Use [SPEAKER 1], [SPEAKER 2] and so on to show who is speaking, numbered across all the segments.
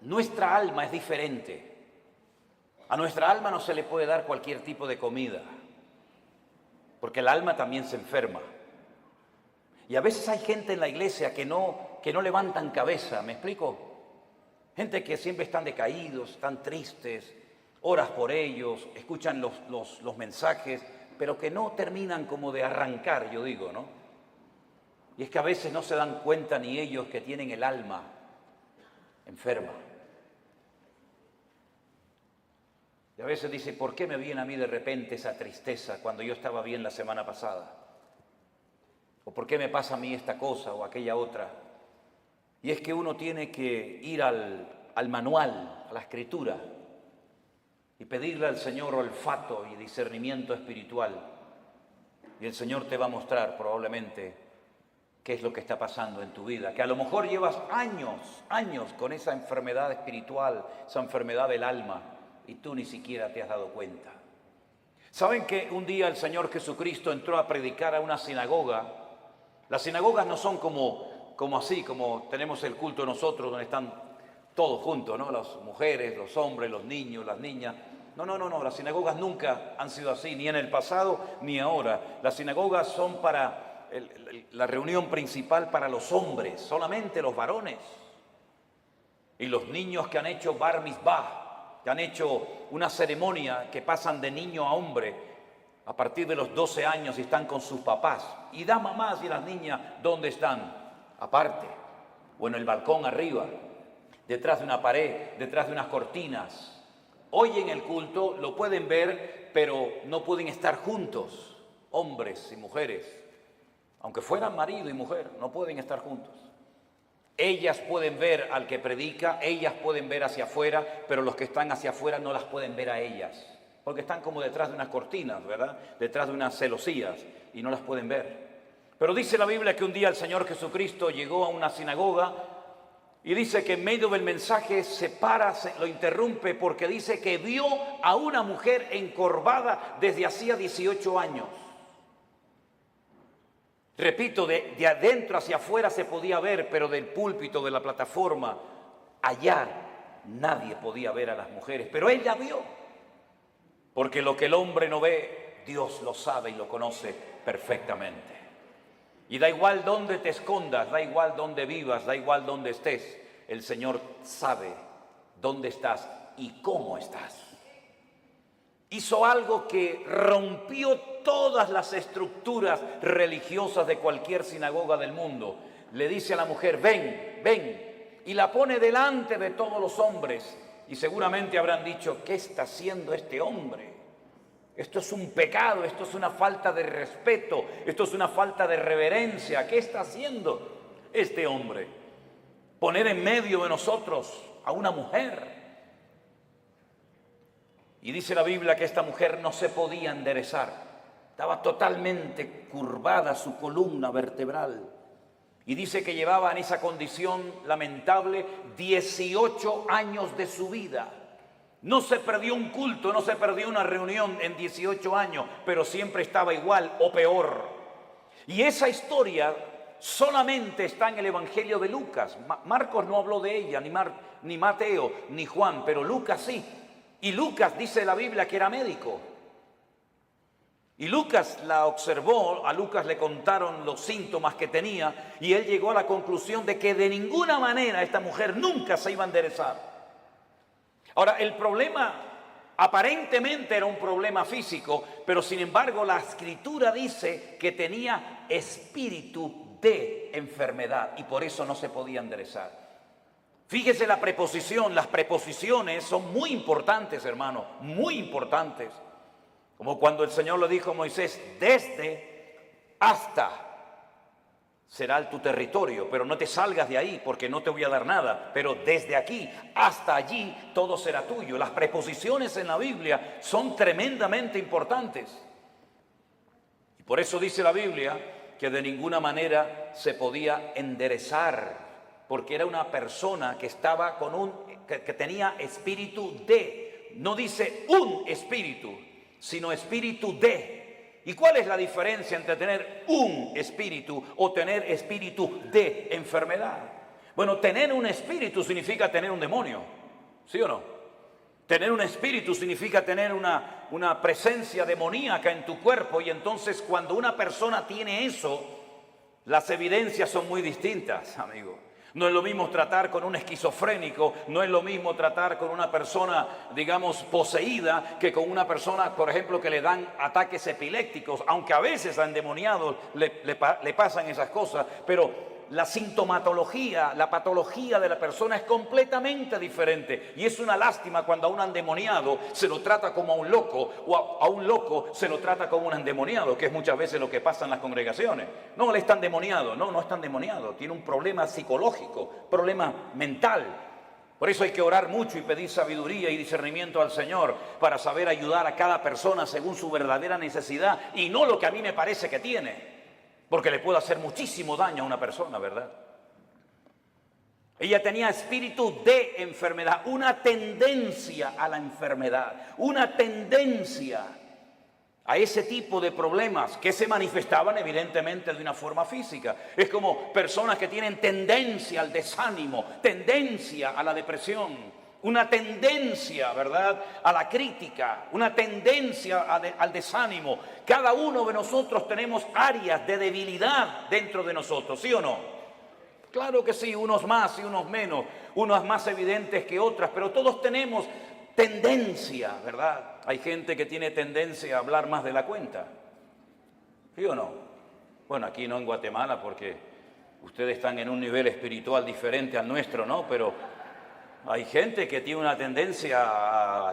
[SPEAKER 1] Nuestra alma es diferente. A nuestra alma no se le puede dar cualquier tipo de comida, porque el alma también se enferma. Y a veces hay gente en la iglesia que no levantan cabeza, ¿me explico? Gente que siempre están decaídos, están tristes, oras por ellos, escuchan los mensajes, pero que no terminan como de arrancar, yo digo, ¿no? Y es que a veces no se dan cuenta ni ellos que tienen el alma enferma. Y a veces dice, ¿por qué me viene a mí de repente esa tristeza cuando yo estaba bien la semana pasada? ¿O por qué me pasa a mí esta cosa o aquella otra? Y es que uno tiene que ir al manual, a la escritura, y pedirle al Señor olfato y discernimiento espiritual. Y el Señor te va a mostrar probablemente qué es lo que está pasando en tu vida. Que a lo mejor llevas años con esa enfermedad espiritual, esa enfermedad del alma, y tú ni siquiera te has dado cuenta. ¿Saben que un día el Señor Jesucristo entró a predicar a una sinagoga? Las sinagogas no son como así, como tenemos el culto nosotros, donde están todos juntos, ¿no? Las mujeres, los hombres, los niños, las niñas. No. Las sinagogas nunca han sido así, ni en el pasado ni ahora. Las sinagogas son para la reunión principal para los hombres, solamente los varones. Y los niños que han hecho bar mitzvah, que han hecho una ceremonia que pasan de niño a hombre a partir de los 12 años y están con sus papás. Y las mamás y las niñas, ¿dónde están? Aparte, o en el balcón arriba, detrás de una pared, detrás de unas cortinas. Hoy en el culto lo pueden ver, pero no pueden estar juntos, hombres y mujeres. Aunque fueran marido y mujer, no pueden estar juntos. Ellas pueden ver al que predica, ellas pueden ver hacia afuera, pero los que están hacia afuera no las pueden ver a ellas, porque están como detrás de unas cortinas, ¿verdad? Detrás de unas celosías y no las pueden ver. Pero dice la Biblia que un día el Señor Jesucristo llegó a una sinagoga y dice que en medio del mensaje se para, lo interrumpe porque dice que vio a una mujer encorvada desde hacía 18 años. Repito, de adentro hacia afuera se podía ver, pero del púlpito, de la plataforma, allá nadie podía ver a las mujeres. Pero él la vio, porque lo que el hombre no ve, Dios lo sabe y lo conoce perfectamente. Y da igual dónde te escondas, da igual dónde vivas, da igual dónde estés, el Señor sabe dónde estás y cómo estás. Hizo algo que rompió todas las estructuras religiosas de cualquier sinagoga del mundo. Le dice a la mujer, ven, y la pone delante de todos los hombres. Y seguramente habrán dicho, ¿qué está haciendo este hombre? Esto es un pecado, esto es una falta de respeto, esto es una falta de reverencia. ¿Qué está haciendo este hombre? Poner en medio de nosotros a una mujer. Y dice la Biblia que esta mujer no se podía enderezar. Estaba totalmente curvada su columna vertebral. Y dice que llevaba en esa condición lamentable 18 años de su vida. No se perdió un culto, no se perdió una reunión en 18 años, pero siempre estaba igual o peor. Y esa historia solamente está en el Evangelio de Lucas. Marcos no habló de ella, ni Mateo, ni Juan, pero Lucas sí. Y Lucas dice la Biblia que era médico. Y Lucas la observó, a Lucas le contaron los síntomas que tenía y él llegó a la conclusión de que de ninguna manera esta mujer nunca se iba a enderezar. Ahora, el problema aparentemente era un problema físico, pero sin embargo la Escritura dice que tenía espíritu de enfermedad y por eso no se podía enderezar. Fíjese la preposición, las preposiciones son muy importantes, hermano, muy importantes. Como cuando el Señor le dijo a Moisés, desde hasta será tu territorio, pero no te salgas de ahí porque no te voy a dar nada, pero desde aquí hasta allí todo será tuyo. Las preposiciones en la Biblia son tremendamente importantes. Y por eso dice la Biblia que de ninguna manera se podía enderezar, porque era una persona que estaba que tenía espíritu de, no dice un espíritu, sino espíritu de. ¿Y cuál es la diferencia entre tener un espíritu o tener espíritu de enfermedad? Bueno, tener un espíritu significa tener un demonio, ¿sí o no? Tener un espíritu significa tener una presencia demoníaca en tu cuerpo, y entonces cuando una persona tiene eso, las evidencias son muy distintas, amigo. No es lo mismo tratar con un esquizofrénico, no es lo mismo tratar con una persona, digamos, poseída, que con una persona, por ejemplo, que le dan ataques epilépticos, aunque a veces a endemoniados le pasan esas cosas, pero la sintomatología, la patología de la persona es completamente diferente. Y es una lástima cuando a un endemoniado se lo trata como a un loco, o a un loco se lo trata como un endemoniado, que es muchas veces lo que pasa en las congregaciones. No, él está endemoniado. No, no está endemoniado. Tiene un problema psicológico, problema mental. Por eso hay que orar mucho y pedir sabiduría y discernimiento al Señor para saber ayudar a cada persona según su verdadera necesidad y no lo que a mí me parece que tiene. Porque le puede hacer muchísimo daño a una persona, ¿verdad? Ella tenía espíritu de enfermedad, una tendencia a la enfermedad, una tendencia a ese tipo de problemas que se manifestaban evidentemente de una forma física. Es como personas que tienen tendencia al desánimo, tendencia a la depresión, una tendencia, ¿verdad?, a la crítica, una tendencia al desánimo. Cada uno de nosotros tenemos áreas de debilidad dentro de nosotros, ¿sí o no? Claro que sí, unos más y unos menos, unas más evidentes que otras, pero todos tenemos tendencia, ¿verdad? Hay gente que tiene tendencia a hablar más de la cuenta, ¿sí o no? Bueno, aquí no en Guatemala porque ustedes están en un nivel espiritual diferente al nuestro, ¿no? Pero hay gente que tiene una tendencia a...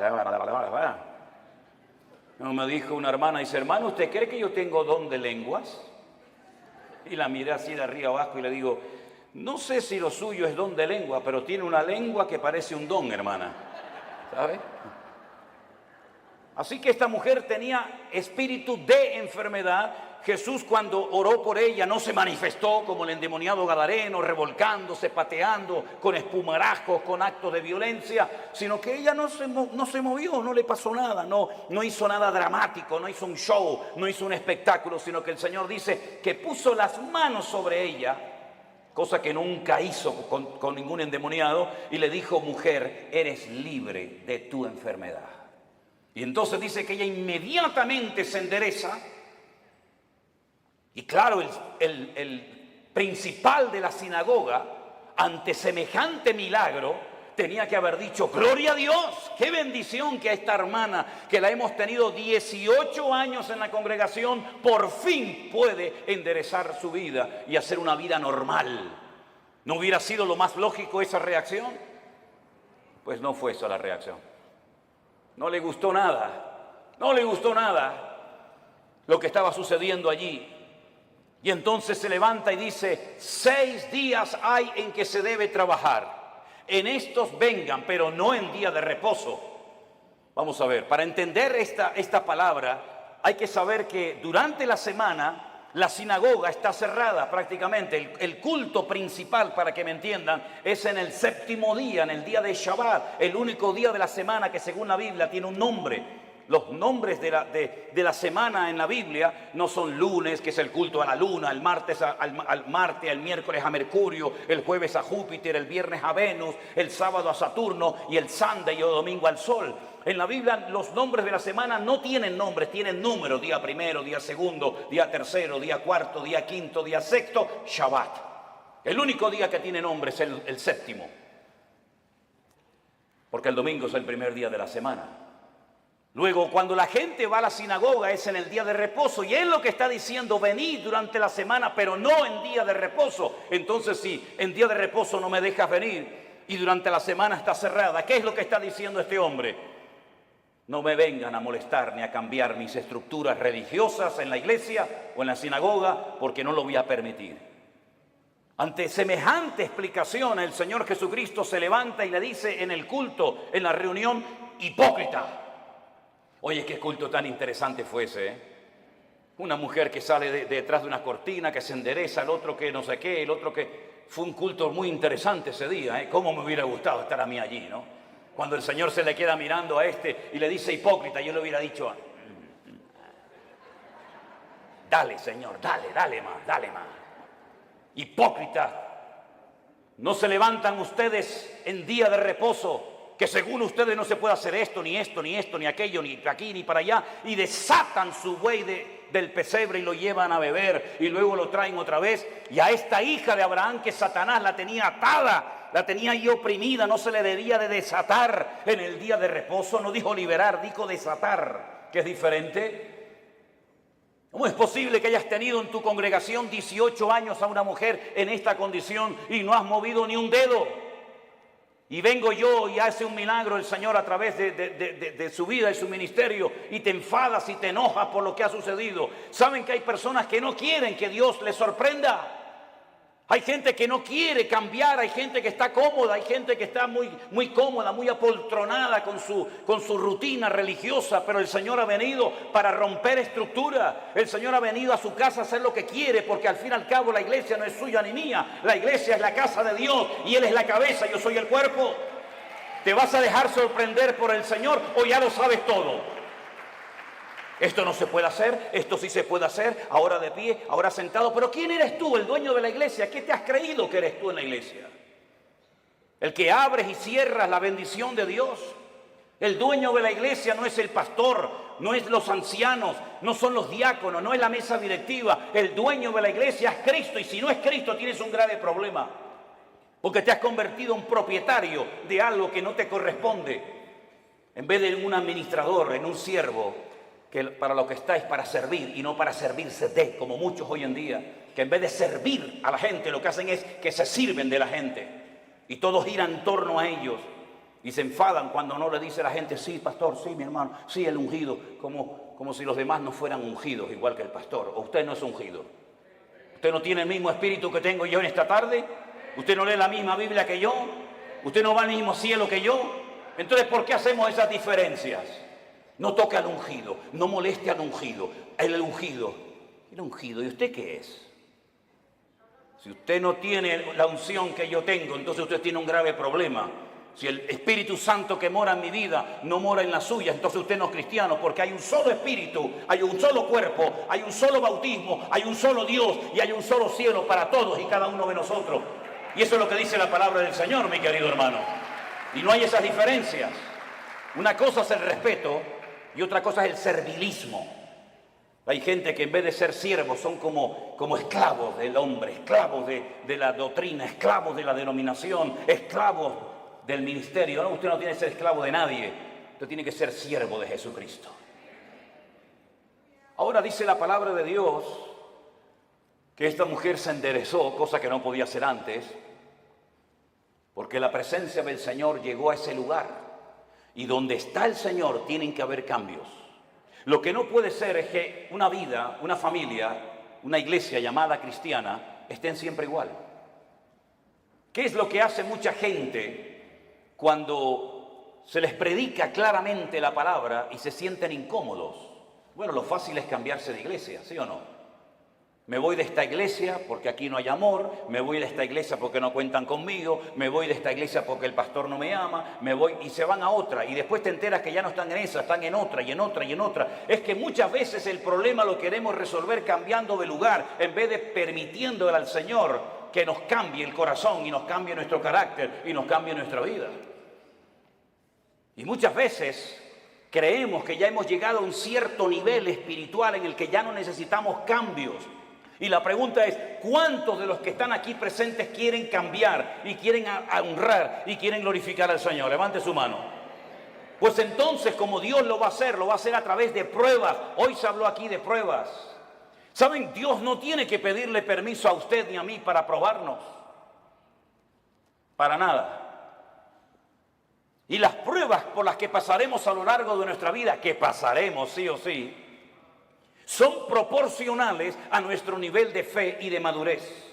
[SPEAKER 1] Me dijo una hermana, dice, hermano, ¿usted cree que yo tengo don de lenguas? Y la miré así de arriba abajo y le digo, no sé si lo suyo es don de lengua, pero tiene una lengua que parece un don, hermana. ¿Sabe? Así que esta mujer tenía espíritu de enfermedad. Jesús, cuando oró por ella, no se manifestó como el endemoniado gadareno, revolcándose, pateando, con espumarajos, con actos de violencia, sino que ella no se movió, no le pasó nada, no hizo nada dramático, no hizo un show, no hizo un espectáculo, sino que el Señor dice que puso las manos sobre ella, cosa que nunca hizo con ningún endemoniado, y le dijo, mujer, eres libre de tu enfermedad. Y entonces dice que ella inmediatamente se endereza. Y claro, el principal de la sinagoga, ante semejante milagro, tenía que haber dicho, gloria a Dios, qué bendición que a esta hermana, que la hemos tenido 18 años en la congregación, por fin puede enderezar su vida y hacer una vida normal. ¿No hubiera sido lo más lógico esa reacción? Pues no fue esa la reacción. No le gustó nada, no le gustó nada lo que estaba sucediendo allí. Y entonces se levanta y dice, 6 días hay en que se debe trabajar. En estos vengan, pero no en día de reposo. Vamos a ver, para entender esta palabra, hay que saber que durante la semana la sinagoga está cerrada prácticamente. El culto principal, para que me entiendan, es en el 7º día, en el día de Shabbat, el único día de la semana que según la Biblia tiene un nombre. Los nombres de la semana en la Biblia no son lunes, que es el culto a la luna, el martes al Marte, el miércoles a Mercurio, el jueves a Júpiter, el viernes a Venus, el sábado a Saturno y el Sunday o domingo al Sol. En la Biblia los nombres de la semana no tienen nombres, tienen números, día primero, día segundo, día tercero, día cuarto, día quinto, día sexto, Shabbat. El único día que tiene nombre es el 7º, porque el domingo es el primer día de la semana. Luego, cuando la gente va a la sinagoga es en el día de reposo, y él lo que está diciendo, venid durante la semana, pero no en día de reposo. Entonces, si en día de reposo no me dejas venir y durante la semana está cerrada, ¿qué es lo que está diciendo este hombre? No me vengan a molestar ni a cambiar mis estructuras religiosas en la iglesia o en la sinagoga, porque no lo voy a permitir. Ante semejante explicación, el Señor Jesucristo se levanta y le dice en el culto, en la reunión, hipócrita. Oye, qué culto tan interesante fue ese, ¿eh? Una mujer que sale detrás de una cortina, que se endereza, el otro que no sé qué, el otro que... Fue un culto muy interesante ese día, ¿eh? Cómo me hubiera gustado estar a mí allí, ¿no? Cuando el Señor se le queda mirando a este y le dice hipócrita, yo le hubiera dicho, dale, Señor, dale más. Hipócrita. No se levantan ustedes en día de reposo, que según ustedes no se puede hacer esto, ni esto, ni esto, ni aquello, ni aquí, ni para allá, y desatan su buey del pesebre y lo llevan a beber, y luego lo traen otra vez. Y a esta hija de Abraham, que Satanás la tenía atada, la tenía ahí oprimida, no se le debía de desatar en el día de reposo. No dijo liberar, dijo desatar, que es diferente. ¿Cómo es posible que hayas tenido en tu congregación 18 años a una mujer en esta condición y no has movido ni un dedo? Y vengo yo y hace un milagro el Señor a través de su vida y su ministerio, y te enfadas y te enojas por lo que ha sucedido. ¿Saben que hay personas que no quieren que Dios les sorprenda? Hay gente que no quiere cambiar, hay gente que está cómoda, hay gente que está muy cómoda, muy apoltronada con su rutina religiosa, pero el Señor ha venido para romper estructura. El Señor ha venido a su casa a hacer lo que quiere, porque al fin y al cabo la iglesia no es suya ni mía. La iglesia es la casa de Dios y Él es la cabeza, yo soy el cuerpo. ¿Te vas a dejar sorprender por el Señor o ya lo sabes todo? Esto no se puede hacer, esto sí se puede hacer, ahora de pie, ahora sentado. Pero ¿quién eres tú, el dueño de la iglesia? ¿Qué te has creído que eres tú en la iglesia? El que abres y cierras la bendición de Dios. El dueño de la iglesia no es el pastor, no es los ancianos, no son los diáconos, no es la mesa directiva. El dueño de la iglesia es Cristo, y si no es Cristo tienes un grave problema. Porque te has convertido en propietario de algo que no te corresponde. En vez de un administrador, en un siervo, que para lo que está es para servir y no para servirse de, como muchos hoy en día, que en vez de servir a la gente lo que hacen es que se sirven de la gente y todo gira en torno a ellos y se enfadan cuando no le dice a la gente: sí, pastor, sí, mi hermano, sí, el ungido, como si los demás no fueran ungidos igual que el pastor. ¿O usted no es ungido? ¿Usted no tiene el mismo espíritu que tengo yo en esta tarde? ¿Usted no lee la misma Biblia que yo? ¿Usted no va al mismo cielo que yo? Entonces, ¿por qué hacemos esas diferencias? No toque al ungido, no moleste al ungido. El ungido. ¿Y usted qué es? Si usted no tiene la unción que yo tengo, entonces usted tiene un grave problema. Si el Espíritu Santo que mora en mi vida no mora en la suya, entonces usted no es cristiano, porque hay un solo Espíritu, hay un solo cuerpo, hay un solo bautismo, hay un solo Dios y hay un solo cielo para todos y cada uno de nosotros. Y eso es lo que dice la palabra del Señor, mi querido hermano. Y no hay esas diferencias. Una cosa es el respeto y otra cosa es el servilismo. Hay gente que en vez de ser siervos son como esclavos del hombre, esclavos de la doctrina, esclavos de la denominación, esclavos del ministerio. No, usted no tiene que ser esclavo de nadie, usted tiene que ser siervo de Jesucristo. Ahora dice la palabra de Dios que esta mujer se enderezó, cosa que no podía hacer antes, porque la presencia del Señor llegó a ese lugar. Y donde está el Señor tienen que haber cambios. Lo que no puede ser es que una vida, una familia, una iglesia llamada cristiana estén siempre igual. ¿Qué es lo que hace mucha gente cuando se les predica claramente la palabra y se sienten incómodos? Bueno, lo fácil es cambiarse de iglesia, ¿sí o no? Me voy de esta iglesia porque aquí no hay amor, me voy de esta iglesia porque no cuentan conmigo, me voy de esta iglesia porque el pastor no me ama, me voy y se van a otra y después te enteras que ya no están en esa, están en otra y en otra y en otra. Es que muchas veces el problema lo queremos resolver cambiando de lugar en vez de permitiéndole al Señor que nos cambie el corazón y nos cambie nuestro carácter y nos cambie nuestra vida. Y muchas veces creemos que ya hemos llegado a un cierto nivel espiritual en el que ya no necesitamos cambios. Y la pregunta es, ¿cuántos de los que están aquí presentes quieren cambiar y quieren honrar y quieren glorificar al Señor? Levante su mano. Pues entonces, como Dios lo va a hacer a través de pruebas. Hoy se habló aquí de pruebas. ¿Saben? Dios no tiene que pedirle permiso a usted ni a mí para probarnos. Para nada. Y las pruebas por las que pasaremos a lo largo de nuestra vida, que pasaremos sí o sí, son proporcionales a nuestro nivel de fe y de madurez.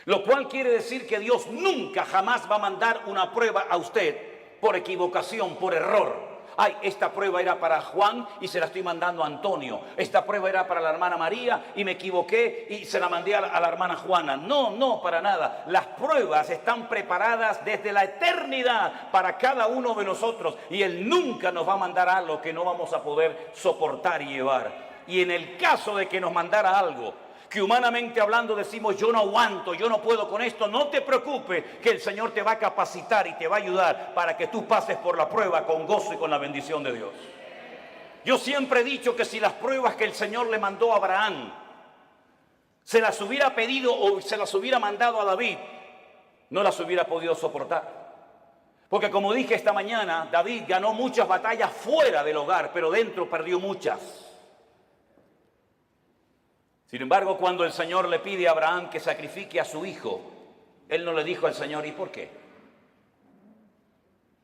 [SPEAKER 1] Lo cual quiere decir que Dios nunca jamás va a mandar una prueba a usted por equivocación, por error. Ay, esta prueba era para Juan y se la estoy mandando a Antonio. Esta prueba era para la hermana María y me equivoqué y se la mandé a la hermana Juana. No, para nada. Las pruebas están preparadas desde la eternidad para cada uno de nosotros. Y Él nunca nos va a mandar algo que no vamos a poder soportar y llevar. Y en el caso de que nos mandara algo que humanamente hablando decimos, yo no aguanto, yo no puedo con esto, no te preocupes, que el Señor te va a capacitar y te va a ayudar para que tú pases por la prueba con gozo y con la bendición de Dios. Yo siempre he dicho que si las pruebas que el Señor le mandó a Abraham se las hubiera pedido o se las hubiera mandado a David, no las hubiera podido soportar. Porque como dije esta mañana, David ganó muchas batallas fuera del hogar, pero dentro perdió muchas. Sin embargo, cuando el Señor le pide a Abraham que sacrifique a su hijo, él no le dijo al Señor, ¿y por qué?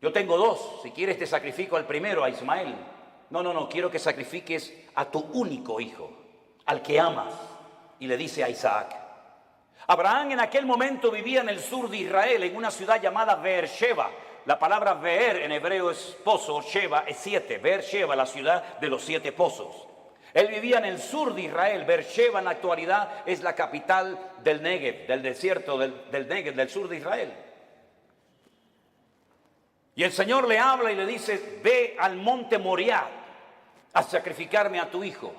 [SPEAKER 1] Yo tengo dos, si quieres te sacrifico al primero, a Ismael. No, quiero que sacrifiques a tu único hijo, al que amas. Y le dice a Isaac. Abraham en aquel momento vivía en el sur de Israel, en una ciudad llamada Beersheba. La palabra Beer en hebreo es pozo, Sheba es 7. Beersheba, la ciudad de los 7 pozos. Él vivía en el sur de Israel. Beersheba en la actualidad es la capital del Negev, del desierto del Negev, del sur de Israel. Y el Señor le habla y le dice, ve al monte Moriah a sacrificarme a tu hijo.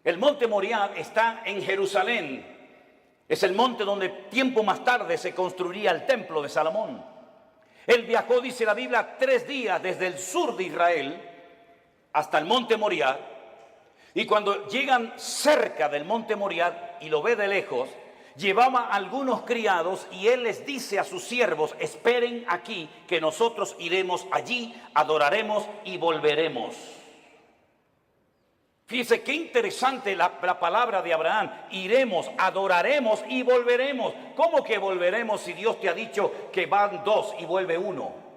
[SPEAKER 1] El monte Moriah está en Jerusalén. Es el monte donde tiempo más tarde se construiría el templo de Salomón. Él viajó, dice la Biblia, 3 días desde el sur de Israel hasta el monte Moriah. Y cuando llegan cerca del monte Moriah y lo ve de lejos, llevaba a algunos criados y él les dice a sus siervos, esperen aquí que nosotros iremos allí, adoraremos y volveremos. Fíjese qué interesante la palabra de Abraham. Iremos, adoraremos y volveremos. ¿Cómo que volveremos si Dios te ha dicho que van 2 y vuelve 1?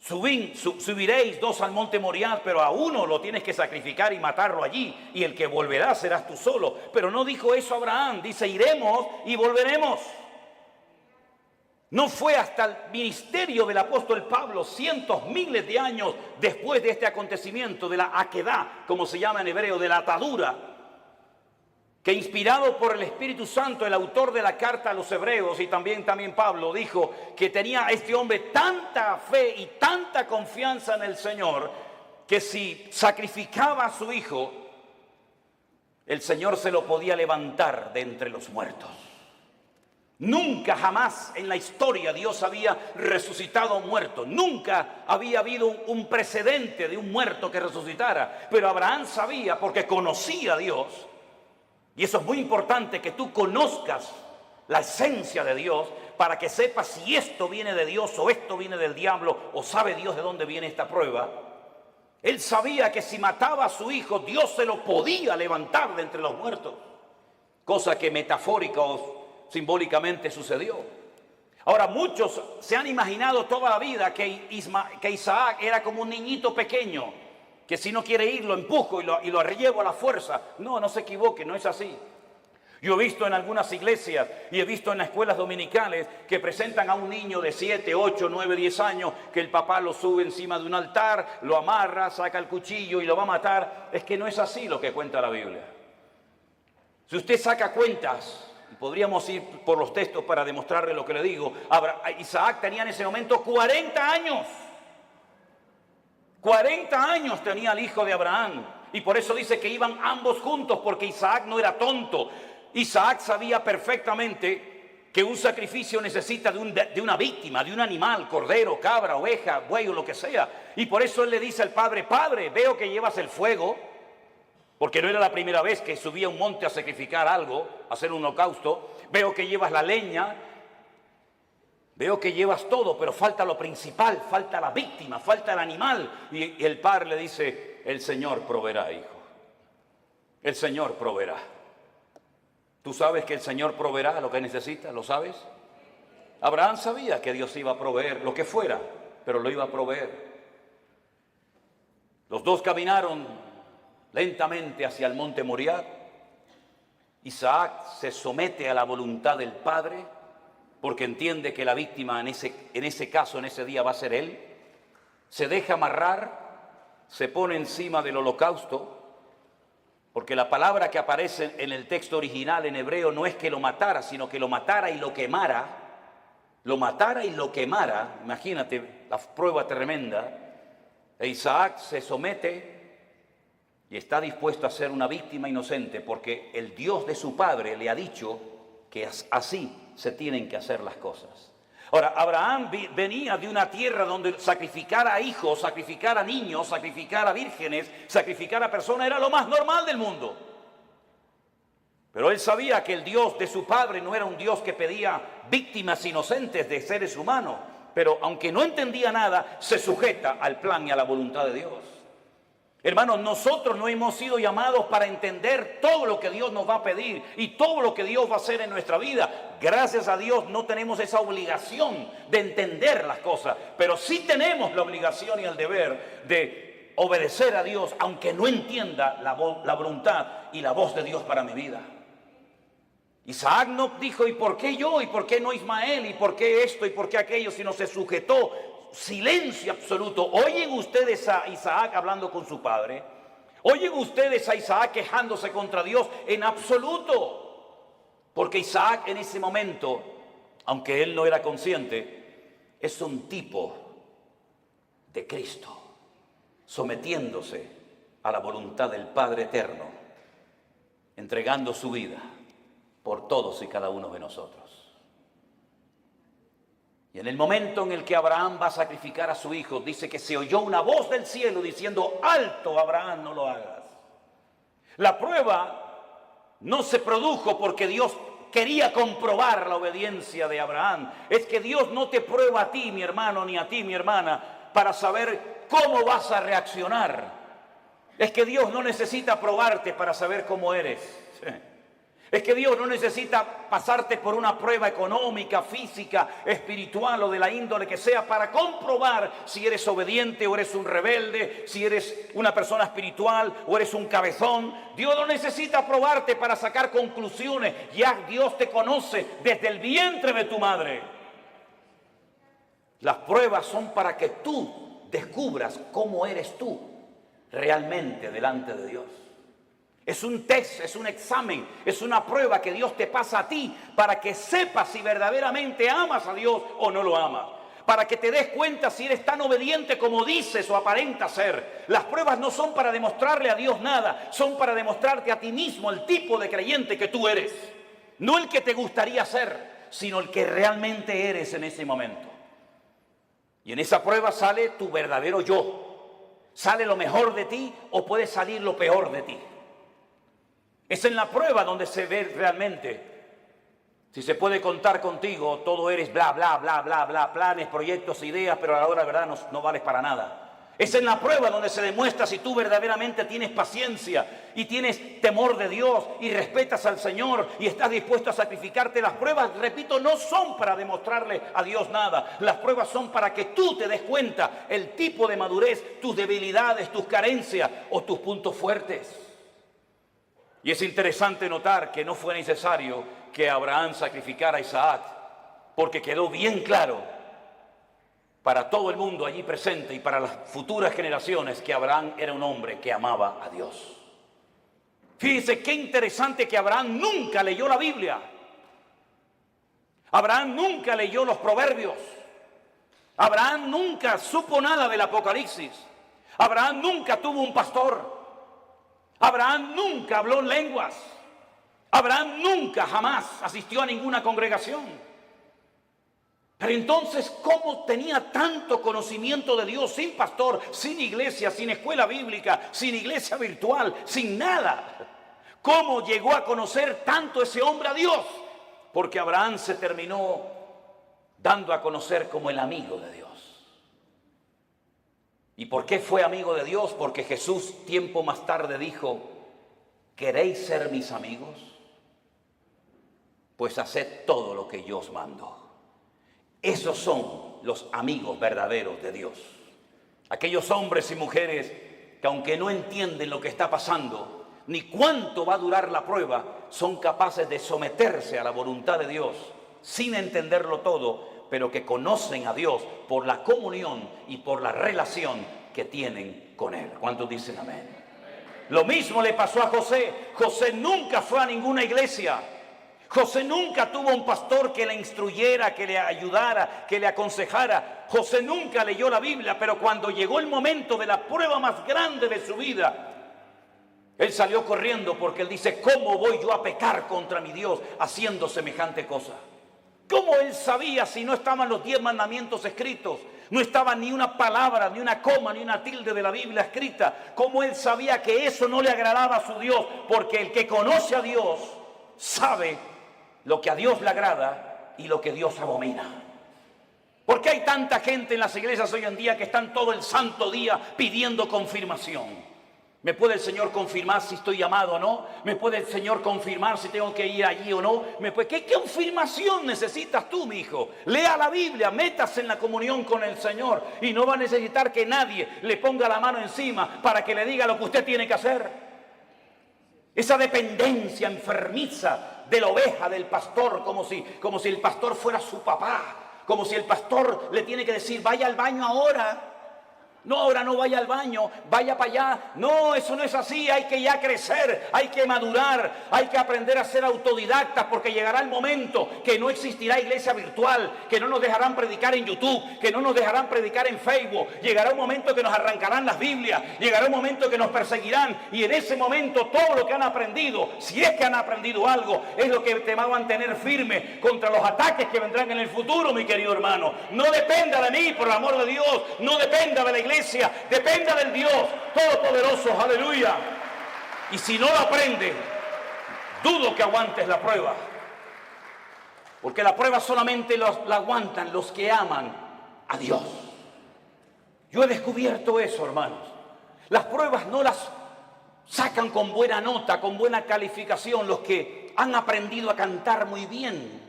[SPEAKER 1] Subiréis 2 al monte Moriah, pero a uno lo tienes que sacrificar y matarlo allí. Y el que volverá serás tú solo. Pero no dijo eso Abraham. Dice, iremos y volveremos. No fue hasta el ministerio del apóstol Pablo, cientos, miles de años después de este acontecimiento, de la aquedá, como se llama en hebreo, de la atadura, que inspirado por el Espíritu Santo, el autor de la carta a los hebreos y también Pablo, dijo que tenía este hombre tanta fe y tanta confianza en el Señor, que si sacrificaba a su hijo, el Señor se lo podía levantar de entre los muertos. Nunca jamás en la historia Dios había resucitado a un muerto. Nunca había habido un precedente de un muerto que resucitara. Pero Abraham sabía porque conocía a Dios. Y eso es muy importante, que tú conozcas la esencia de Dios para que sepas si esto viene de Dios o esto viene del diablo o sabe Dios de dónde viene esta prueba. Él sabía que si mataba a su hijo, Dios se lo podía levantar de entre los muertos. Cosa que metafórica o simbólicamente sucedió. Ahora, muchos se han imaginado toda la vida que Isaac era como un niñito pequeño, que si no quiere ir lo empujo y lo llevo a la fuerza. No se equivoque, no es así. Yo he visto en algunas iglesias y he visto en las escuelas dominicales que presentan a un niño de 7, 8, 9, 10 años, que el papá lo sube encima de un altar, lo amarra, saca el cuchillo y lo va a matar. Es que no es así lo que cuenta la Biblia. Si usted saca cuentas, podríamos ir por los textos para demostrarle lo que le digo. Isaac tenía en ese momento 40 años. 40 años tenía el hijo de Abraham. Y por eso dice que iban ambos juntos, porque Isaac no era tonto. Isaac sabía perfectamente que un sacrificio necesita de una víctima, de un animal, cordero, cabra, oveja, buey o lo que sea. Y por eso él le dice al padre, padre, veo que llevas el fuego. Porque no era la primera vez que subía a un monte a sacrificar algo, a hacer un holocausto. Veo que llevas la leña, veo que llevas todo, pero falta lo principal, falta la víctima, falta el animal. Y el padre le dice, el Señor proveerá, hijo. El Señor proveerá. ¿Tú sabes que el Señor proveerá lo que necesitas? ¿Lo sabes? Abraham sabía que Dios iba a proveer lo que fuera, pero lo iba a proveer. Los dos caminaron lentamente hacia el monte Moriah. Isaac se somete a la voluntad del padre porque entiende que la víctima en ese caso, en ese día, va a ser él. Se deja amarrar, se pone encima del holocausto, porque la palabra que aparece en el texto original en hebreo no es que lo matara, sino que lo matara y lo quemara. Lo matara y lo quemara. Imagínate la prueba tremenda. E Isaac se somete y está dispuesto a ser una víctima inocente porque el Dios de su padre le ha dicho que así se tienen que hacer las cosas. Ahora, Abraham venía de una tierra donde sacrificar a hijos, sacrificar a niños, sacrificar a vírgenes, sacrificar a personas era lo más normal del mundo. Pero él sabía que el Dios de su padre no era un Dios que pedía víctimas inocentes de seres humanos. Pero aunque no entendía nada, se sujeta al plan y a la voluntad de Dios. Hermanos, nosotros no hemos sido llamados para entender todo lo que Dios nos va a pedir y todo lo que Dios va a hacer en nuestra vida. Gracias a Dios no tenemos esa obligación de entender las cosas, pero sí tenemos la obligación y el deber de obedecer a Dios, aunque no entienda la voluntad y la voz de Dios para mi vida. Isaac no dijo, ¿y por qué yo? ¿Y por qué no Ismael? ¿Y por qué esto? ¿Y por qué aquello? Sino se sujetó. Silencio absoluto. ¿Oyen ustedes a Isaac hablando con su padre? ¿Oyen ustedes a Isaac quejándose contra Dios? En absoluto. Porque Isaac en ese momento, aunque él no era consciente, es un tipo de Cristo, sometiéndose a la voluntad del Padre Eterno, entregando su vida por todos y cada uno de nosotros. Y en el momento en el que Abraham va a sacrificar a su hijo, dice que se oyó una voz del cielo diciendo, alto Abraham, no lo hagas. La prueba no se produjo porque Dios quería comprobar la obediencia de Abraham. Es que Dios no te prueba a ti, mi hermano, ni a ti, mi hermana, para saber cómo vas a reaccionar. Es que Dios no necesita probarte para saber cómo eres. Es que Dios no necesita pasarte por una prueba económica, física, espiritual o de la índole que sea para comprobar si eres obediente o eres un rebelde, si eres una persona espiritual o eres un cabezón. Dios no necesita probarte para sacar conclusiones. Ya Dios te conoce desde el vientre de tu madre. Las pruebas son para que tú descubras cómo eres tú realmente delante de Dios. Es un test, es un examen, es una prueba que Dios te pasa a ti para que sepas si verdaderamente amas a Dios o no lo amas. Para que te des cuenta si eres tan obediente como dices o aparentas ser. Las pruebas no son para demostrarle a Dios nada, son para demostrarte a ti mismo el tipo de creyente que tú eres. No el que te gustaría ser, sino el que realmente eres en ese momento. Y en esa prueba sale tu verdadero yo. Sale lo mejor de ti o puede salir lo peor de ti. Es en la prueba donde se ve realmente si se puede contar contigo. Todo eres bla, bla, bla, bla, bla, planes, proyectos, ideas, pero a la hora de verdad no vales para nada. Es en la prueba donde se demuestra si tú verdaderamente tienes paciencia y tienes temor de Dios y respetas al Señor y estás dispuesto a sacrificarte. Las pruebas, repito, no son para demostrarle a Dios nada. Las pruebas son para que tú te des cuenta el tipo de madurez, tus debilidades, tus carencias o tus puntos fuertes. Y es interesante notar que no fue necesario que Abraham sacrificara a Isaac, porque quedó bien claro para todo el mundo allí presente y para las futuras generaciones que Abraham era un hombre que amaba a Dios. Fíjense qué interesante que Abraham nunca leyó la Biblia. Abraham nunca leyó los Proverbios. Abraham nunca supo nada del Apocalipsis. Abraham nunca tuvo un pastor. Abraham nunca habló lenguas. Abraham nunca, jamás asistió a ninguna congregación. Pero entonces, ¿cómo tenía tanto conocimiento de Dios sin pastor, sin iglesia, sin escuela bíblica, sin iglesia virtual, sin nada? ¿Cómo llegó a conocer tanto ese hombre a Dios? Porque Abraham se terminó dando a conocer como el amigo de Dios. ¿Y por qué fue amigo de Dios? Porque Jesús tiempo más tarde dijo, ¿queréis ser mis amigos? Pues haced todo lo que yo os mando. Esos son los amigos verdaderos de Dios. Aquellos hombres y mujeres que aunque no entienden lo que está pasando, ni cuánto va a durar la prueba, son capaces de someterse a la voluntad de Dios sin entenderlo todo, pero que conocen a Dios por la comunión y por la relación que tienen con Él. ¿Cuántos dicen amén? Lo mismo le pasó a José. José nunca fue a ninguna iglesia. José nunca tuvo un pastor que le instruyera, que le ayudara, que le aconsejara. José nunca leyó la Biblia, pero cuando llegó el momento de la prueba más grande de su vida, Él salió corriendo porque él dice, ¿cómo voy yo a pecar contra mi Dios haciendo semejante cosa? ¿Cómo él sabía si no estaban los 10 mandamientos escritos? No estaba ni una palabra, ni una coma, ni una tilde de la Biblia escrita. ¿Cómo él sabía que eso no le agradaba a su Dios? Porque el que conoce a Dios sabe lo que a Dios le agrada y lo que Dios abomina. ¿Por qué hay tanta gente en las iglesias hoy en día que están todo el santo día pidiendo confirmación? ¿Me puede el Señor confirmar si estoy llamado o no? ¿Me puede el Señor confirmar si tengo que ir allí o no? ¿Qué confirmación necesitas tú, mi hijo? Lea la Biblia, métase en la comunión con el Señor y no va a necesitar que nadie le ponga la mano encima para que le diga lo que usted tiene que hacer. Esa dependencia enfermiza de la oveja, del pastor, como si el pastor fuera su papá, como si el pastor le tiene que decir, vaya al baño ahora. No, ahora no vaya al baño, vaya para allá. No, eso no es así, hay que ya crecer, hay que madurar, hay que aprender a ser autodidactas, porque llegará el momento que no existirá iglesia virtual, que no nos dejarán predicar en YouTube, que no nos dejarán predicar en Facebook. Llegará un momento que nos arrancarán las Biblias, llegará un momento que nos perseguirán, y en ese momento todo lo que han aprendido, si es que han aprendido algo, es lo que te va a mantener firme contra los ataques que vendrán en el futuro, mi querido hermano. No dependa de mí, por el amor de Dios, no dependa de la iglesia, dependa del Dios Todopoderoso, aleluya. Y si no lo aprende, dudo que aguantes la prueba, porque la prueba solamente la aguantan los que aman a Dios. Yo he descubierto eso, hermanos. Las pruebas no las sacan con buena nota, con buena calificación los que han aprendido a cantar muy bien.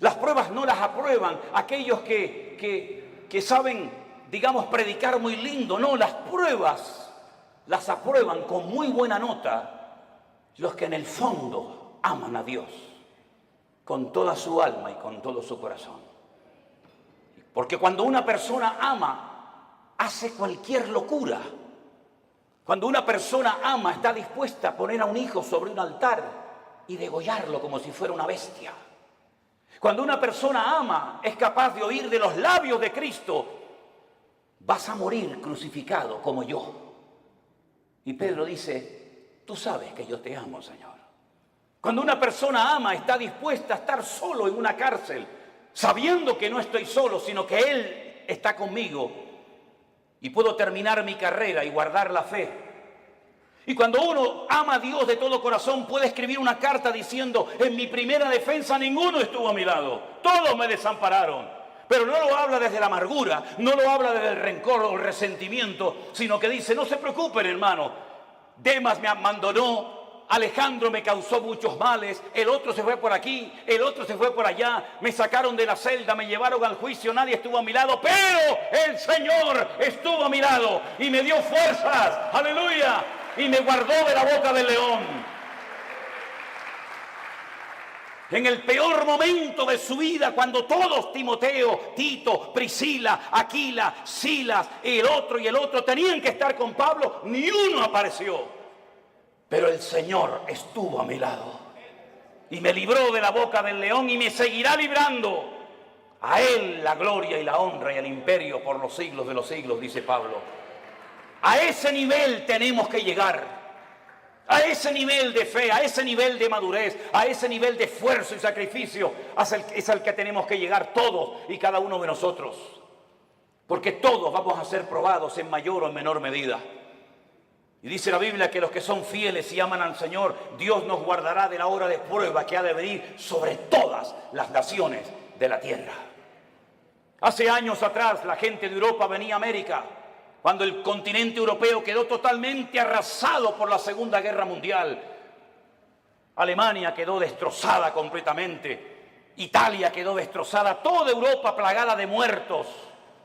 [SPEAKER 1] Las pruebas no las aprueban aquellos que saben, digamos, predicar muy lindo. No, las pruebas las aprueban con muy buena nota los que en el fondo aman a Dios con toda su alma y con todo su corazón. Porque cuando una persona ama, hace cualquier locura. Cuando una persona ama, está dispuesta a poner a un hijo sobre un altar y degollarlo como si fuera una bestia. Cuando una persona ama, es capaz de oír de los labios de Cristo, vas a morir crucificado como yo. Y Pedro dice, tú sabes que yo te amo, Señor. Cuando una persona ama, está dispuesta a estar solo en una cárcel, sabiendo que no estoy solo, sino que Él está conmigo y puedo terminar mi carrera y guardar la fe. Y cuando uno ama a Dios de todo corazón, puede escribir una carta diciendo, en mi primera defensa ninguno estuvo a mi lado, todos me desampararon. Pero no lo habla desde la amargura, no lo habla desde el rencor o el resentimiento, sino que dice, no se preocupen, hermano, Demas me abandonó, Alejandro me causó muchos males, el otro se fue por aquí, el otro se fue por allá, me sacaron de la celda, me llevaron al juicio, nadie estuvo a mi lado, pero el Señor estuvo a mi lado y me dio fuerzas, aleluya, y me guardó de la boca del león. En el peor momento de su vida, cuando todos, Timoteo, Tito, Priscila, Aquila, Silas, y el otro tenían que estar con Pablo, ni uno apareció. Pero el Señor estuvo a mi lado y me libró de la boca del león y me seguirá librando. A Él la gloria y la honra y el imperio por los siglos de los siglos, dice Pablo. A ese nivel tenemos que llegar. A ese nivel de fe, a ese nivel de madurez, a ese nivel de esfuerzo y sacrificio es al que tenemos que llegar todos y cada uno de nosotros. Porque todos vamos a ser probados en mayor o en menor medida. Y dice la Biblia que los que son fieles y aman al Señor, Dios nos guardará de la hora de prueba que ha de venir sobre todas las naciones de la tierra. Hace años atrás la gente de Europa venía a América, cuando el continente europeo quedó totalmente arrasado por la Segunda Guerra Mundial. Alemania quedó destrozada completamente, Italia quedó destrozada, toda Europa plagada de muertos,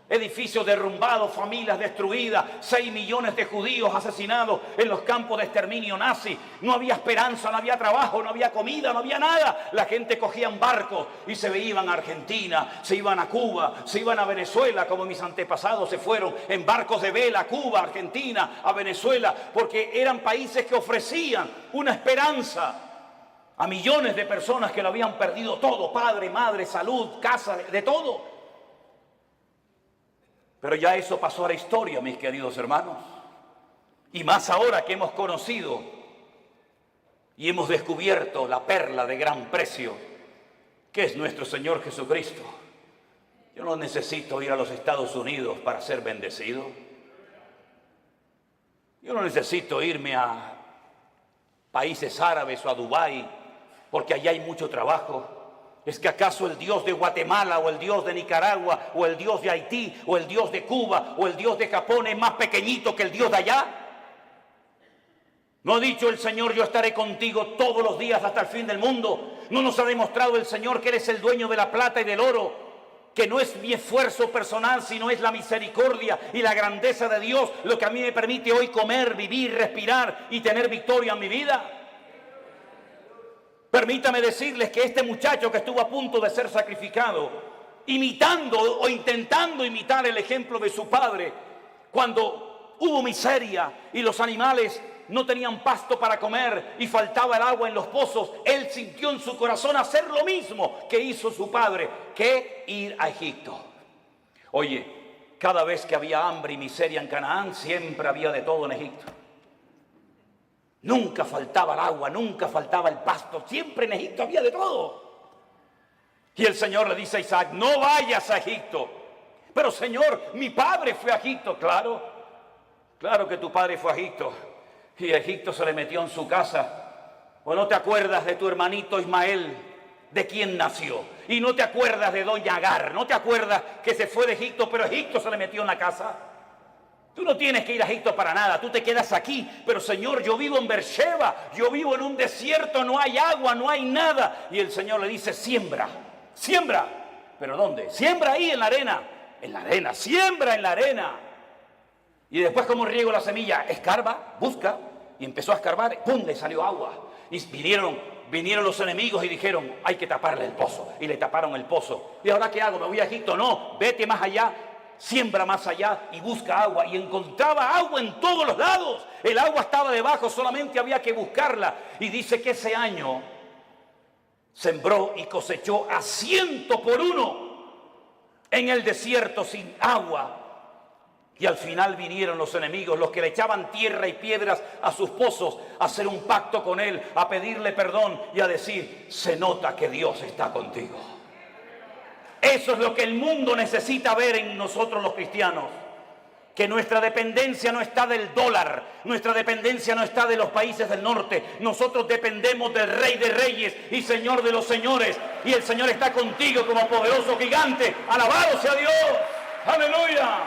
[SPEAKER 1] edificios derrumbados, familias destruidas, 6 millones de judíos asesinados en los campos de exterminio nazi. No había esperanza, no había trabajo, no había comida, no había nada. La gente cogía barcos y se iban a Argentina, se iban a Cuba, se iban a Venezuela, como mis antepasados se fueron en barcos de vela a Cuba, Argentina, a Venezuela, porque eran países que ofrecían una esperanza a millones de personas que lo habían perdido todo, padre, madre, salud, casa, de todo. Pero ya eso pasó a la historia, mis queridos hermanos. Y más ahora que hemos conocido y hemos descubierto la perla de gran precio, que es nuestro Señor Jesucristo. Yo no necesito ir a los Estados Unidos para ser bendecido. Yo no necesito irme a países árabes o a Dubái, porque allá hay mucho trabajo. ¿Es que acaso el Dios de Guatemala o el Dios de Nicaragua o el Dios de Haití o el Dios de Cuba o el Dios de Japón es más pequeñito que el Dios de allá? ¿No ha dicho el Señor, yo estaré contigo todos los días hasta el fin del mundo? ¿No nos ha demostrado el Señor que eres el dueño de la plata y del oro? Que no es mi esfuerzo personal, sino es la misericordia y la grandeza de Dios lo que a mí me permite hoy comer, vivir, respirar y tener victoria en mi vida. Permítame decirles que este muchacho que estuvo a punto de ser sacrificado, imitando o intentando imitar el ejemplo de su padre, cuando hubo miseria y los animales no tenían pasto para comer y faltaba el agua en los pozos, él sintió en su corazón hacer lo mismo que hizo su padre, que ir a Egipto. Oye, cada vez que había hambre y miseria en Canaán, siempre había de todo en Egipto. Nunca faltaba el agua, nunca faltaba el pasto, siempre en Egipto había de todo. Y el Señor le dice a Isaac, no vayas a Egipto. Pero Señor, mi padre fue a Egipto. Claro que tu padre fue a Egipto. Y a Egipto se le metió en su casa. ¿O no te acuerdas de tu hermanito Ismael, de quién nació? Y no te acuerdas de doña Agar, no te acuerdas que se fue de Egipto, pero Egipto se le metió en la casa. Tú no tienes que ir a Egipto para nada, tú te quedas aquí. Pero Señor, yo vivo en Beersheba, yo vivo en un desierto, no hay agua, no hay nada. Y el Señor le dice, siembra. ¿Pero dónde? Siembra ahí en la arena, siembra en la arena. Y después, ¿cómo riego la semilla? Escarba, busca, y empezó a escarbar, ¡pum!, le salió agua. Y vinieron los enemigos y dijeron, hay que taparle el pozo. Y le taparon el pozo. ¿Y ahora qué hago? ¿Me voy a Egipto? No, vete más allá, siembra más allá y busca agua. Y encontraba agua en todos los lados. El agua estaba debajo, solamente había que buscarla. Y dice que ese año sembró y cosechó a 100 por 1 en el desierto sin agua. Y al final vinieron los enemigos, los que le echaban tierra y piedras a sus pozos, a hacer un pacto con él, a pedirle perdón y a decir, se nota que Dios está contigo. Eso es lo que el mundo necesita ver en nosotros los cristianos. Que nuestra dependencia no está del dólar, nuestra dependencia no está de los países del norte. Nosotros dependemos del Rey de Reyes y Señor de los Señores. Y el Señor está contigo como poderoso gigante. ¡Alabado sea Dios! ¡Aleluya!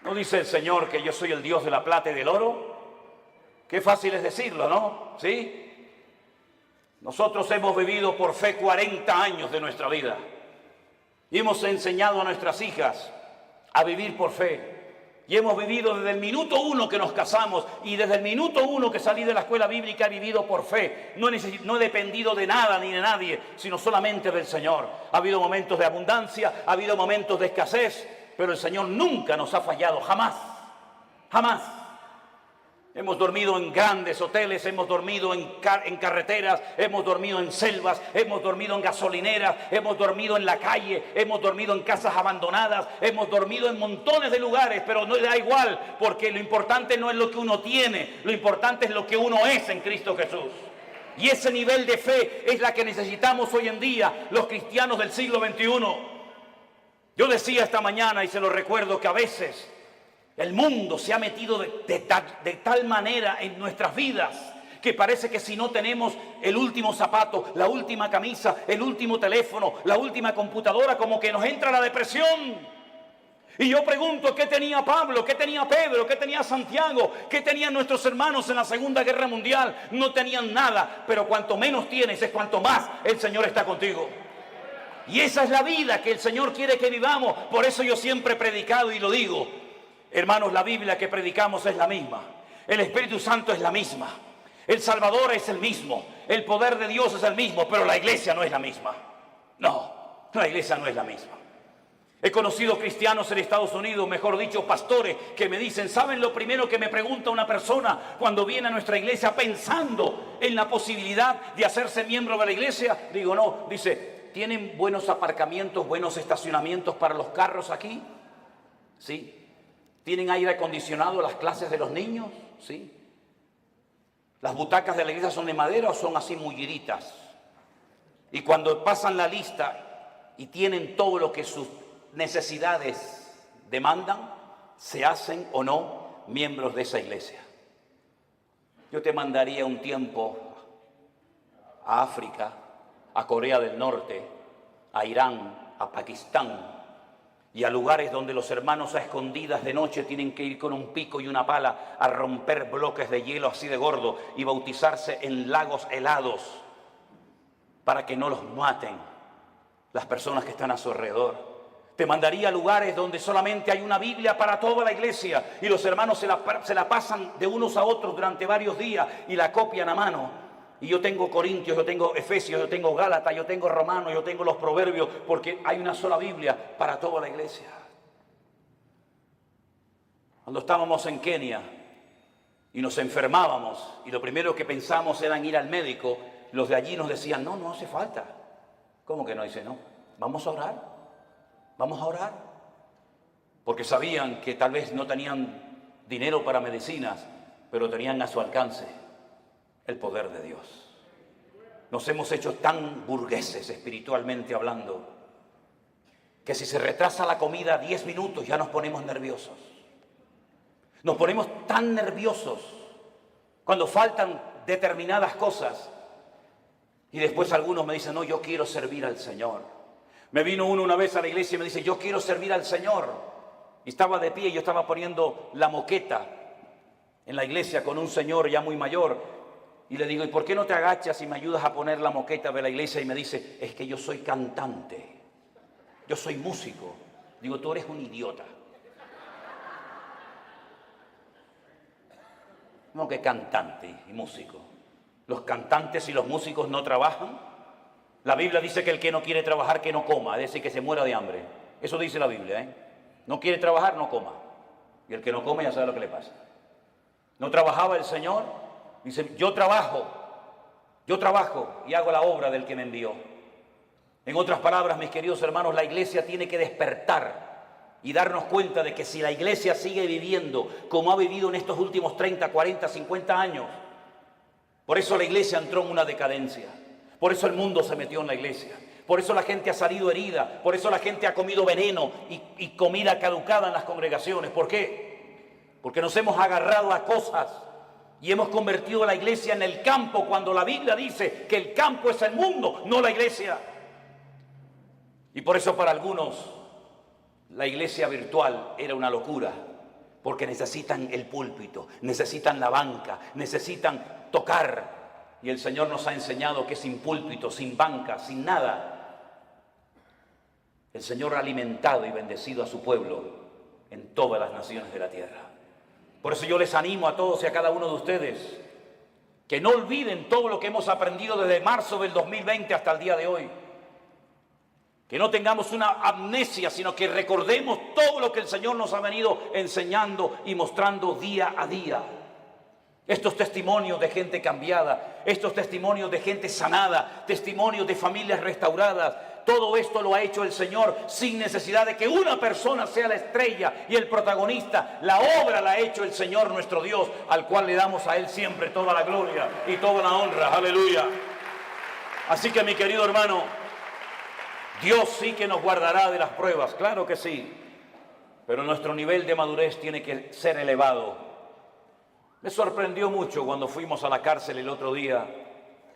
[SPEAKER 1] ¿No dice el Señor que yo soy el Dios de la plata y del oro? Qué fácil es decirlo, ¿no? ¿Sí? Nosotros hemos vivido por fe 40 años de nuestra vida. Y hemos enseñado a nuestras hijas a vivir por fe. Y hemos vivido desde el minuto 1 que nos casamos y desde el minuto 1 que salí de la escuela bíblica he vivido por fe. No he dependido de nada ni de nadie, sino solamente del Señor. Ha habido momentos de abundancia, ha habido momentos de escasez, pero el Señor nunca nos ha fallado, jamás, jamás. Hemos dormido en grandes hoteles, hemos dormido en carreteras, hemos dormido en selvas, hemos dormido en gasolineras, hemos dormido en la calle, hemos dormido en casas abandonadas, hemos dormido en montones de lugares, pero no da igual, porque lo importante no es lo que uno tiene, lo importante es lo que uno es en Cristo Jesús. Y ese nivel de fe es la que necesitamos hoy en día los cristianos del siglo XXI. Yo decía esta mañana, y se lo recuerdo, que a veces el mundo se ha metido de tal manera en nuestras vidas que parece que si no tenemos el último zapato, la última camisa, el último teléfono, la última computadora, como que nos entra la depresión. Y yo pregunto, ¿qué tenía Pablo? ¿Qué tenía Pedro? ¿Qué tenía Santiago? ¿Qué tenían nuestros hermanos en la Segunda Guerra Mundial? No tenían nada, pero cuanto menos tienes es cuanto más el Señor está contigo. Y esa es la vida que el Señor quiere que vivamos. Por eso yo siempre he predicado y lo digo. Hermanos, la Biblia que predicamos es la misma. El Espíritu Santo es la misma. El Salvador es el mismo. El poder de Dios es el mismo. Pero la iglesia no es la misma. No, la iglesia no es la misma. He conocido cristianos en Estados Unidos, mejor dicho, pastores, que me dicen, ¿saben lo primero que me pregunta una persona cuando viene a nuestra iglesia pensando en la posibilidad de hacerse miembro de la iglesia? Digo, no, dice, ¿tienen buenos aparcamientos, buenos estacionamientos para los carros aquí? ¿Sí? ¿Tienen aire acondicionado las clases de los niños? ¿Sí? ¿Las butacas de la iglesia son de madera o son así mulliditas? Y cuando pasan la lista y tienen todo lo que sus necesidades demandan, ¿se hacen o no miembros de esa iglesia? Yo te mandaría un tiempo a África, a Corea del Norte, a Irán, a Pakistán y a lugares donde los hermanos a escondidas de noche tienen que ir con un pico y una pala a romper bloques de hielo así de gordo y bautizarse en lagos helados para que no los maten las personas que están a su alrededor. Te mandaría a lugares donde solamente hay una Biblia para toda la iglesia y los hermanos se la pasan de unos a otros durante varios días y la copian a mano. Y yo tengo Corintios, yo tengo Efesios, yo tengo Gálatas, yo tengo Romanos, yo tengo los Proverbios, porque hay una sola Biblia para toda la iglesia. Cuando estábamos en Kenia y nos enfermábamos y lo primero que pensamos era en ir al médico, los de allí nos decían, no, no hace falta. ¿Cómo que no? Dice, no, vamos a orar, vamos a orar. Porque sabían que tal vez no tenían dinero para medicinas, pero tenían a su alcance el poder de Dios. Nos hemos hecho tan burgueses espiritualmente hablando, que si se retrasa la comida 10 minutos ya nos ponemos nerviosos. Nos ponemos tan nerviosos cuando faltan determinadas cosas. Y después algunos me dicen, no, yo quiero servir al Señor. Me vino uno una vez a la iglesia y me dice, yo quiero servir al Señor. Y estaba de pie y yo estaba poniendo la moqueta en la iglesia con un señor ya muy mayor. Y le digo, ¿y por qué no te agachas y me ayudas a poner la moqueta de la iglesia? Y me dice, es que yo soy cantante, yo soy músico. Digo, tú eres un idiota. No, que cantante y músico. Los cantantes y los músicos no trabajan. La Biblia dice que el que no quiere trabajar, que no coma, es decir, que se muera de hambre. Eso dice la Biblia, ¿eh? No quiere trabajar, no coma. Y el que no come ya sabe lo que le pasa. ¿No trabajaba el Señor? Dice, yo trabajo y hago la obra del que me envió. En otras palabras, mis queridos hermanos, la iglesia tiene que despertar y darnos cuenta de que si la iglesia sigue viviendo como ha vivido en estos últimos 30, 40, 50 años, por eso la iglesia entró en una decadencia, por eso el mundo se metió en la iglesia, por eso la gente ha salido herida, por eso la gente ha comido veneno y comida caducada en las congregaciones. ¿Por qué? Porque nos hemos agarrado a cosas y hemos convertido la iglesia en el campo, cuando la Biblia dice que el campo es el mundo, no la iglesia. Y por eso para algunos la iglesia virtual era una locura, porque necesitan el púlpito, necesitan la banca, necesitan tocar. Y el Señor nos ha enseñado que sin púlpito, sin banca, sin nada, el Señor ha alimentado y bendecido a su pueblo en todas las naciones de la tierra. Por eso yo les animo a todos y a cada uno de ustedes que no olviden todo lo que hemos aprendido desde marzo del 2020 hasta el día de hoy. Que no tengamos una amnesia, sino que recordemos todo lo que el Señor nos ha venido enseñando y mostrando día a día. Estos testimonios de gente cambiada, estos testimonios de gente sanada, testimonios de familias restauradas, todo esto lo ha hecho el Señor sin necesidad de que una persona sea la estrella y el protagonista. La obra la ha hecho el Señor nuestro Dios, al cual le damos a Él siempre toda la gloria y toda la honra. Aleluya. Así que, mi querido hermano, Dios sí que nos guardará de las pruebas, claro que sí, pero nuestro nivel de madurez tiene que ser elevado. Me sorprendió mucho cuando fuimos a la cárcel el otro día,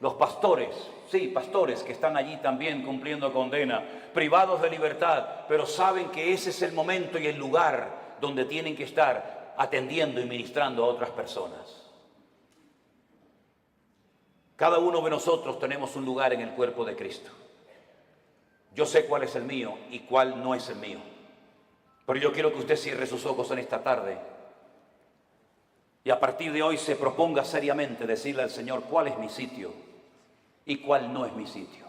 [SPEAKER 1] los pastores, sí, pastores que están allí también cumpliendo condena, privados de libertad, pero saben que ese es el momento y el lugar donde tienen que estar atendiendo y ministrando a otras personas. Cada uno de nosotros tenemos un lugar en el cuerpo de Cristo. Yo sé cuál es el mío y cuál no es el mío. Pero yo quiero que usted cierre sus ojos en esta tarde y a partir de hoy se proponga seriamente decirle al Señor cuál es mi sitio y cuál no es mi sitio.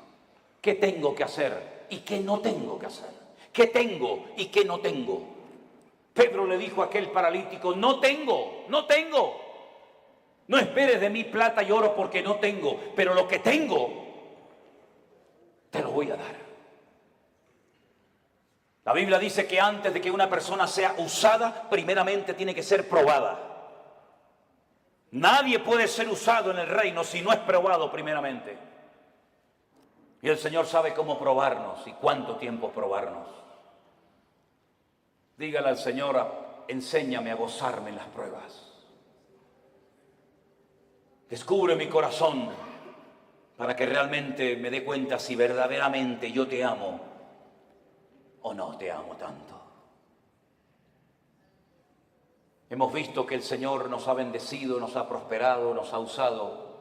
[SPEAKER 1] ¿Qué tengo que hacer y qué no tengo que hacer? ¿Qué tengo y qué no tengo? Pedro le dijo a aquel paralítico, no tengo. No esperes de mí plata y oro porque no tengo, pero lo que tengo te lo voy a dar. La Biblia dice que antes de que una persona sea usada, primeramente tiene que ser probada. Nadie puede ser usado en el reino si no es probado primeramente. Y el Señor sabe cómo probarnos y cuánto tiempo probarnos. Dígale al Señor, enséñame a gozarme en las pruebas. Descubre mi corazón para que realmente me dé cuenta si verdaderamente yo te amo o no te amo tanto. Hemos visto que el Señor nos ha bendecido, nos ha prosperado, nos ha usado.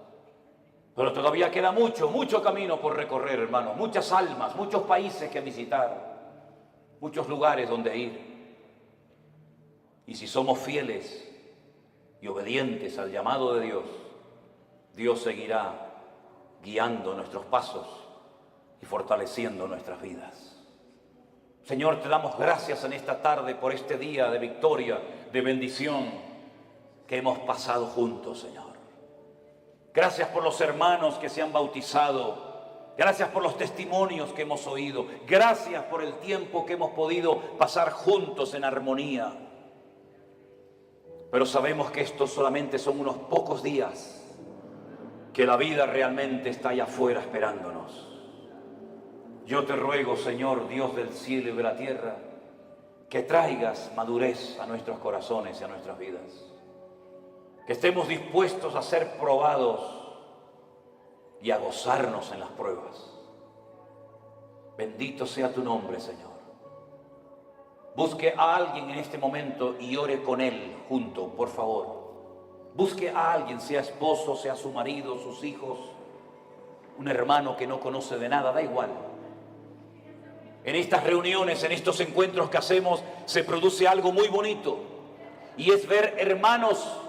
[SPEAKER 1] Pero todavía queda mucho camino por recorrer, hermanos. Muchas almas, muchos países que visitar, muchos lugares donde ir. Y si somos fieles y obedientes al llamado de Dios, Dios seguirá guiando nuestros pasos y fortaleciendo nuestras vidas. Señor, te damos gracias en esta tarde por este día de victoria, de bendición que hemos pasado juntos, Señor. Gracias por los hermanos que se han bautizado. Gracias por los testimonios que hemos oído. Gracias por el tiempo que hemos podido pasar juntos en armonía. Pero sabemos que estos solamente son unos pocos días, que la vida realmente está allá afuera esperándonos. Yo te ruego, Señor, Dios del cielo y de la tierra, que traigas madurez a nuestros corazones y a nuestras vidas. Que estemos dispuestos a ser probados y a gozarnos en las pruebas. Bendito sea tu nombre, Señor. Busque a alguien en este momento y ore con él junto, por favor. Busque a alguien, sea esposo, sea su marido, sus hijos, un hermano que no conoce de nada, da igual. En estas reuniones, en estos encuentros que hacemos, se produce algo muy bonito. Y es ver hermanos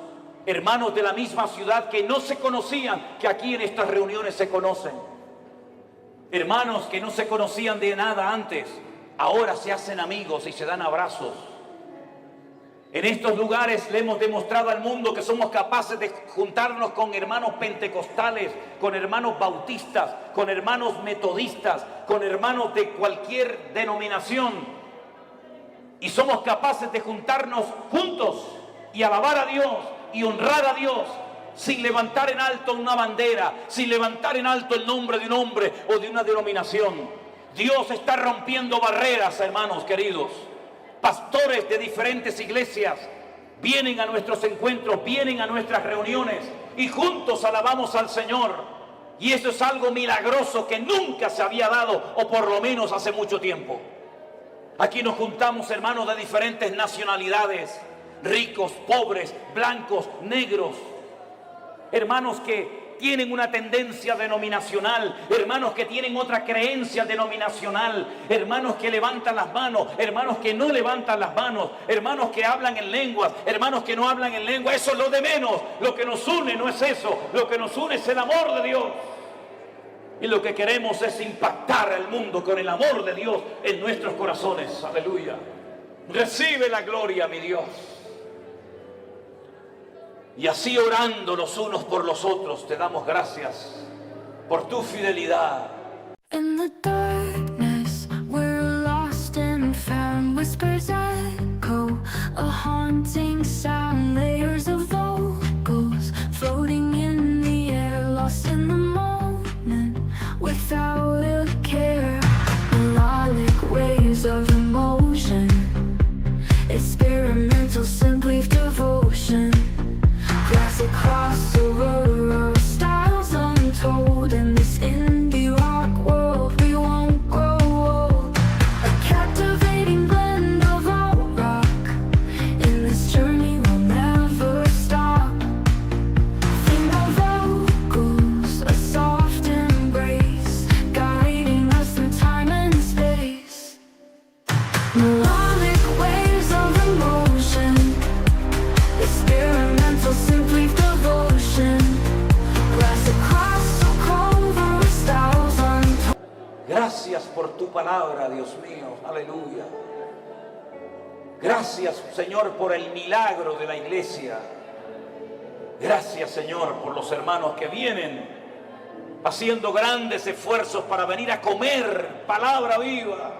[SPEAKER 1] de la misma ciudad que no se conocían, que aquí en estas reuniones se conocen. Hermanos que no se conocían de nada antes, ahora se hacen amigos y se dan abrazos. En estos lugares le hemos demostrado al mundo que somos capaces de juntarnos con hermanos pentecostales, con hermanos bautistas, con hermanos metodistas, con hermanos de cualquier denominación. Y somos capaces de juntarnos juntos y alabar a Dios y honrar a Dios sin levantar en alto una bandera, sin levantar en alto el nombre de un hombre o de una denominación. Dios está rompiendo barreras, hermanos queridos. Pastores de diferentes iglesias vienen a nuestros encuentros, vienen a nuestras reuniones y juntos alabamos al Señor. Y eso es algo milagroso que nunca se había dado, o por lo menos hace mucho tiempo. Aquí nos juntamos hermanos de diferentes nacionalidades, ricos, pobres, blancos, negros, hermanos que tienen una tendencia denominacional, hermanos que tienen otra creencia denominacional, hermanos que levantan las manos, hermanos que no levantan las manos, hermanos que hablan en lenguas, hermanos que no hablan en lengua. Eso es lo de menos. Lo que nos une no es eso, lo que nos une es el amor de Dios. Y lo que queremos es impactar al mundo con el amor de Dios en nuestros corazones. Aleluya. Recibe la gloria, mi Dios. Y así orando los unos por los otros, te damos gracias por tu fidelidad.
[SPEAKER 2] In the darkness, we're lost and found. Whispers echo, a haunting sound. Layers of vocals floating in the air, lost in the moment, without a care. Melodic waves of emotion, experimental, simply devotion. Classic crossover of styles untold. In this indie rock world, we won't grow old. A captivating blend of alt rock. In this journey we'll never stop. Female vocals, a soft embrace, guiding us through time and space. Melodic waves of emotion, experimental, simply devotion. Classic crossover styles untold.
[SPEAKER 1] Gracias por tu palabra, Dios mío. Aleluya. Gracias, Señor, por el milagro de la iglesia. Gracias, Señor, por los hermanos que vienen haciendo grandes esfuerzos para venir a comer palabra viva.